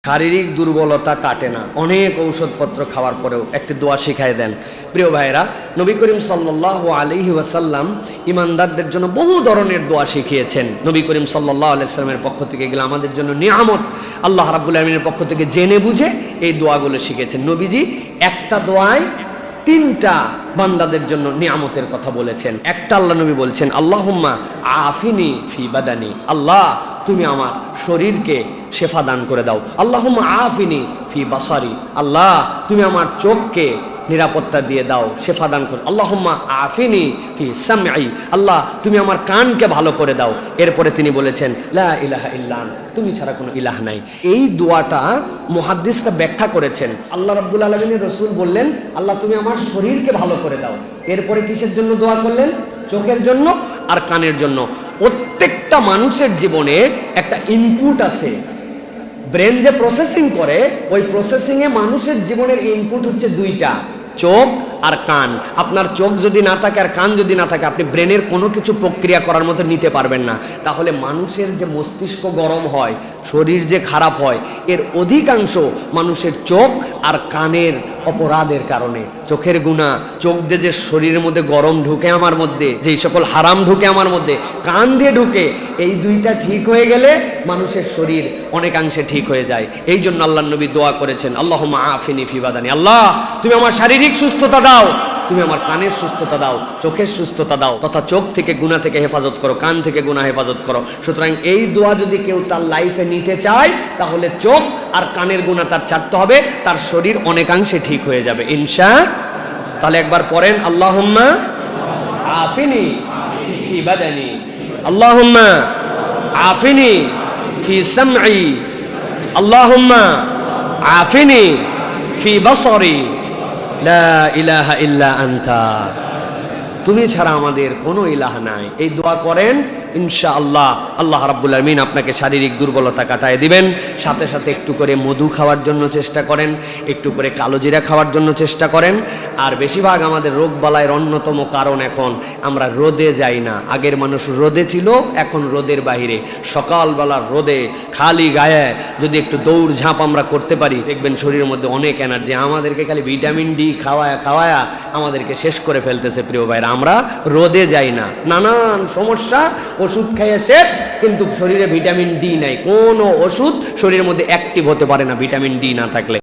শারীরিক দুর্বলতা কাটে না, অনেক ঔষধপত্র খাওয়ার পরেও একটি দোয়া শিখাই দেন। প্রিয় ভাইরা, নবী করিম সাল্লাল্লাহু আলাইহি ওয়াসাল্লাম ইমানদারদের জন্য বহু ধরনের দোয়া শিখিয়েছেন। নবী করিম সাল্লাল্লাহু আলাইহি ওয়াসাল্লামের পক্ষ থেকে এগুলো আমাদের জন্য নিয়ামত, আল্লাহ রাব্বুল আলামিনের পক্ষ থেকে জেনে বুঝে এই দোয়াগুলো শিখেছেন। নবীজি একটা দোয়ায় তিনটা বান্দাদের জন্য নিয়ামতের কথা বলেছেন। একটা আল্লাহ নবী বলছেন, আল্লাহুম্মা আফিনি ফি বাদানি, আল্লাহ তুমি আমার শরীরকে শেফা দান করে দাও। আল্লাহুম্মা আফিনি ফি বাসারি, আল্লাহ তুমি আমার চোখকে নিরাপত্তা দিয়ে দাও, শেফা দান করো। আল্লাহুম্মা আফিনি ফি সামঈ, আল্লাহ তুমি আমার কানকে ভালো করে দাও। এরপরে তিনি বলেছেন, লা ইলাহা ইল্লা আনতা, তুমি ছাড়া কোনো ইলাহ নাই। এই দোয়াটা মুহাদ্দিসরা ব্যাখ্যা করেছেন। আল্লাহ রাব্বুল আলামিনের রাসূল বললেন, আল্লাহ তুমি আমার শরীরকে ভালো করে দাও। এরপরে কিসের জন্য দোয়া করলেন? চোখের জন্য আর কানের জন্য। প্রত্যেকটা মানুষের জীবনে একটা ইনপুট আছে, ব্রেন যে প্রসেসিং করে, ওই প্রসেসিং এ মানুষের জীবনের ইনপুট হচ্ছে দুইটা, চোখ আর কান। আপনার চোখ যদি না থাকে আর কান যদি না থাকে, আপনি ব্রেনের কোনো কিছু প্রক্রিয়া করার মতো নিতে পারবেন না। তাহলে মানুষের যে মস্তিষ্ক গরম হয়, শরীর যে খারাপ হয়, এর অধিকাংশ মানুষের চোখ আর কানের অপরাধের কারণে। চোখের গুনাহ, চোখ দিয়ে যে শরীরের মধ্যে গরম ঢুকে আমার মধ্যে, যেই সকল হারাম ঢুকে আমার মধ্যে, কান দিয়ে ঢুকে, এই দুইটা ঠিক হয়ে গেলে মানুষের শরীর অনেকাংশে ঠিক হয়ে যায়। এই জন্য আল্লাহর নবী দোয়া করেছেন, আল্লাহুম্মা আফিনি ফি বাদানি, আল্লাহ তুমি আমার শারীরিক সুস্থতা দাও, তুমি আমার কানের সুস্থতা দাও, চোখের সুস্থতা দাও, তথা চোখ থেকে গুনাহ থেকে হেফাজত করো, কান থেকে গুনাহ হেফাজত করো। সুতরাং এই দোয়া যদি কেউ তার লাইফে নিতে চায়, তাহলে চোখ আর কানের গুনাহ তার ছাড়তে হবে, তার শরীর অনেকাংশে ঠিক হয়ে যাবে ইনশাআল্লাহ। তাহলে একবার পড়েন, আল্লাহুম্মা আফিনি ফি বাদানি, আল্লাহুম্মা আফিনি ফি সামঈ, আল্লাহুম্মা আফিনি ফি বাসারি, লা ইলাহা ইল্লা আনতা, তুমি ছাড়া আমাদের কোনো ইলাহ নাই। এই দোয়া করেন, ইনশাআল্লাহ আল্লাহ রাব্বুল আলামিন আপনাকে শারীরিক দুর্বলতা কাটায় দিবেন। সাথে সাথে একটু করে মধু খাওয়ার জন্য চেষ্টা করেন, একটু করে কালো জিরা খাওয়ার জন্য চেষ্টা করেন। আর বেশিরভাগ আমাদের রোগ বালাইয়ের অন্যতম কারণ, এখন আমরা রোদে যাই না। আগের মানুষ রোদে ছিল, এখন রোদের বাহিরে। সকালবেলার রোদে খালি গায়ে যদি একটু দৌড় ঝাঁপ আমরা করতে পারি, দেখবেন শরীরের মধ্যে অনেক এনার্জি। আমাদেরকে খালি ভিটামিন ডি খাওয়ায়া আমাদেরকে শেষ করে ফেলতেছে। প্রিয় ভাইরা, আমরা রোদে যাই না, নানান সমস্যা, ওষুধ খাইয়ে শেষ, কিন্তু শরীরে ভিটামিন ডি নাই। কোনো ওষুধ শরীরের মধ্যে অ্যাক্টিভ হতে পারে না ভিটামিন ডি না থাকলে।